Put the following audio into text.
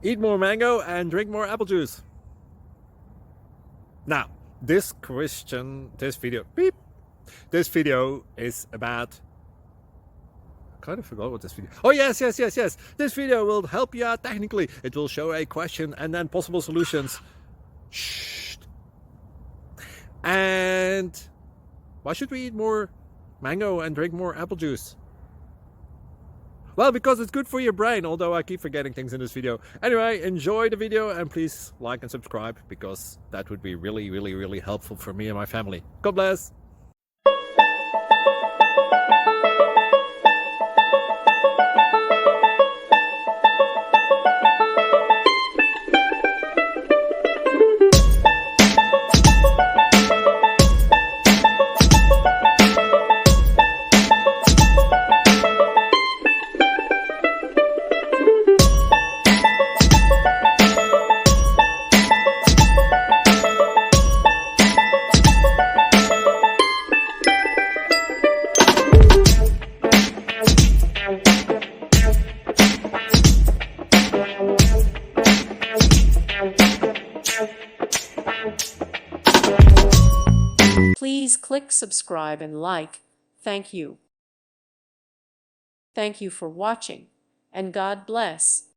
Eat more mango and drink more apple juice. Now, this video is about, I kind of forgot what this video. Oh, yes. This video will help you out technically. It will show a question and then possible solutions. Shh. And why should we eat more mango and drink more apple juice? Well, because it's good for your brain, although I keep forgetting things in this video. Anyway, enjoy the video and please like and subscribe, because that would be really helpful for me and my family. God bless! Please click subscribe and like. Thank you. Thank you for watching, and God bless.